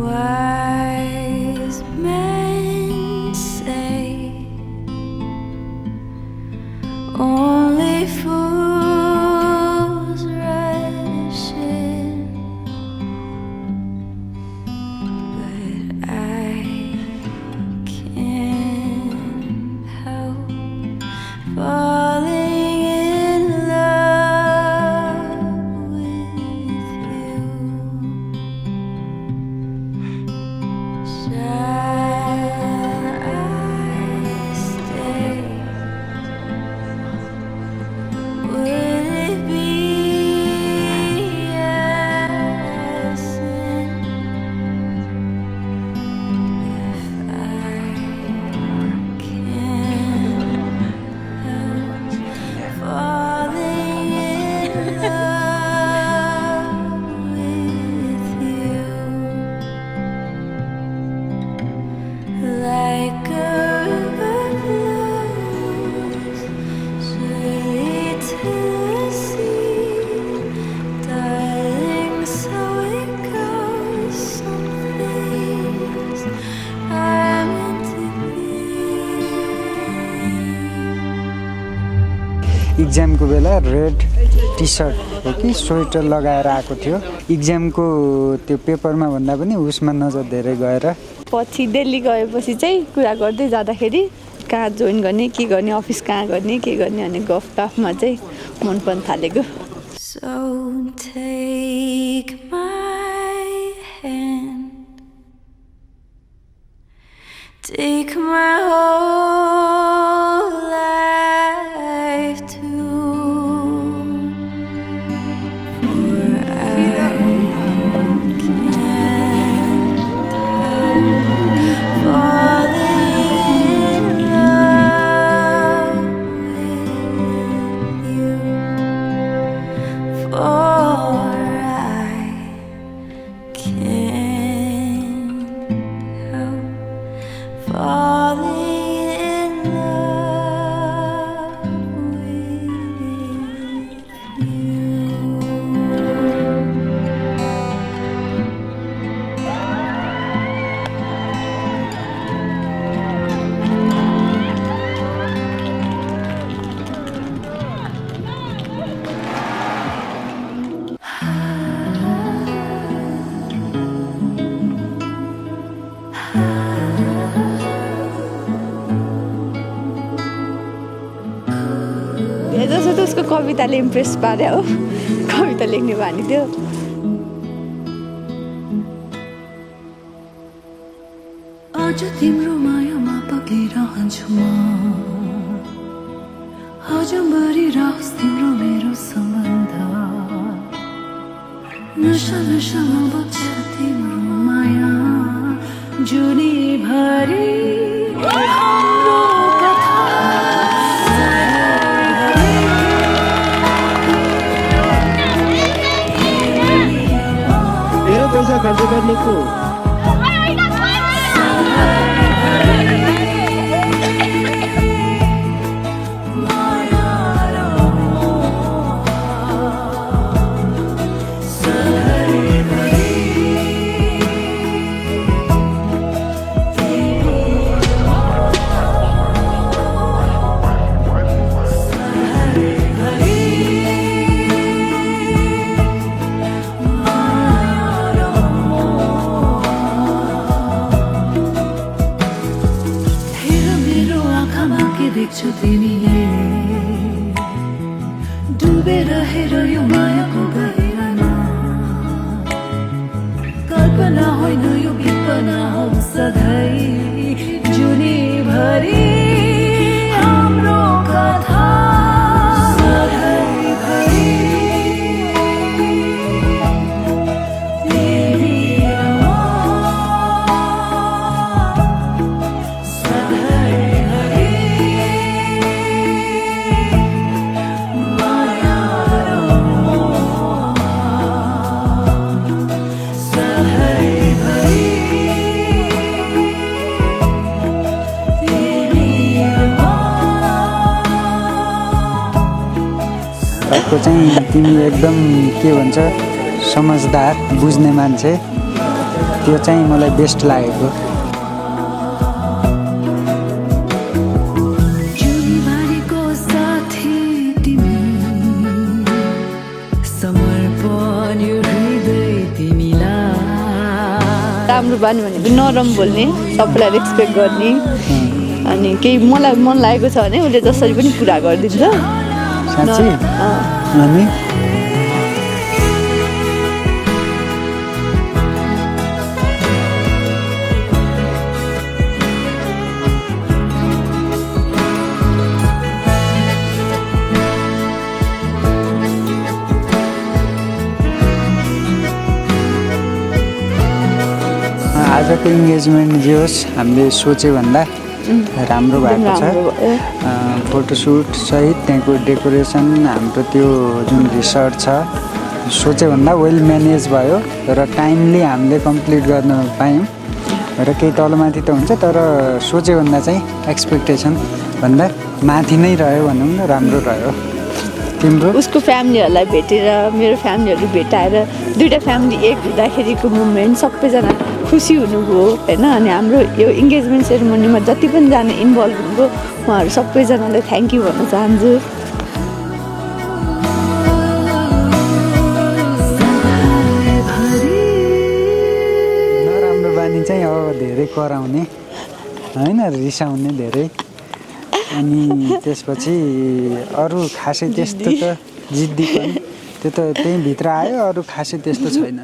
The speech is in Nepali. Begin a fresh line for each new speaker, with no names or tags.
Wise men say only fools rush in, but I can't help falling in love with you. Shall I stay? Would it be a sin if I can't help falling in love with you? Like a river flows surely to the sea, darling, so it goes. Some things are meant to be.
इक्जामको बेला रेड टी सर्ट हो कि स्वेटर लगाएर आएको थियो। इक्जामको त्यो पेपरमा भन्दा पनि उसमा नजर धेरै गएर
पछि दिल्ली गएपछि चाहिँ कुरा गर्दै जाँदाखेरि कहाँ जोइन गर्ने, के गर्ने, अफिस कहाँ गर्ने, के गर्ने अनि गफमा चाहिँ मन पर्न थालेको।
So take my hand, take my whole life too, for I can't help falling in love with you. For I can't help falling in love with you.
जस्तो त उसको कविताले इम्प्रेस पार्यो हो, कविता लेख्ने बानी थियो।
आज तिम्रो मायामा पगिरहन्छु म, अजम्बरी रहोस् तिम्रो मेरो सम्बन्ध, नशा नशामा बग्छ तिम्रो माया, जुनीभरि हाम्रो कथा।
धेरै पैसा खर्च गर्ने को
देख्छु तिमीले डुबेर हेर यो मायाको गहिरामा, कल्पना होइन यो विपना हो सधैँ, जुनीभरि हाम्रो कथा। सधैँभरि तिमी म, सधैँभरि
अर्को चाहिँ तिमी एकदम के भन्छ समझदार बुझ्ने मान्छे। त्यो चाहिँ मलाई बेस्ट लागेको।
जुनीबारीको साथी तिमी समर्पण यो हृदय तिमीलाई
राम्रो बानी भनेको नरम बोल्ने, सबैलाई रेस्पेक्ट गर्ने, अनि केही मलाई मन लागेको छ भने उसले जसरी पनि पुरा गरिदिन्छ।
साँच्चै? अनि आजको इङ्गेजमेन्ट जे होस् हामीले सोचेभन्दा राम्रो भएको छ।
राम्रो भयो।
फोटोसुट सहित त्यहाँको डेकोरेसन, हाम्रो त्यो जुन रिसर्ट छ सोचेभन्दा वेल म्यानेज भयो र टाइमली हामीले कम्प्लिट गर्न पायौँ र केही तलमाथि त हुन्छ तर सोचेभन्दा चाहिँ एक्सपेक्टेसन भन्दा माथि नै रह्यो भनौँ न, राम्रो रह्यो। तिम्रो?
उसको फ्यामिलीहरूलाई भेटेर मेरो फ्यामिलीहरू भेटाएर दुइटा फ्यामिली एक हुँदाखेरिको मुभमेन्ट सबैजना खुसी हुनुभयो होइन। अनि हाम्रो यो इङ्गेजमेन्ट सेरेमोनीमा जति पनि जना इन्भल्भ हुनुभयो उहाँहरू सबैजनालाई थ्याङ्क यू भन्न चाहन्छु।
नराम्रो बानी चाहिँ अब धेरै कराउने होइन, रिसाउने धेरै। अनि त्यसपछि अरू खासै त्यस्तो त जिद्दी पनि त्यो त त्यहीँभित्र आयो, अरू खासै त्यस्तो छैन।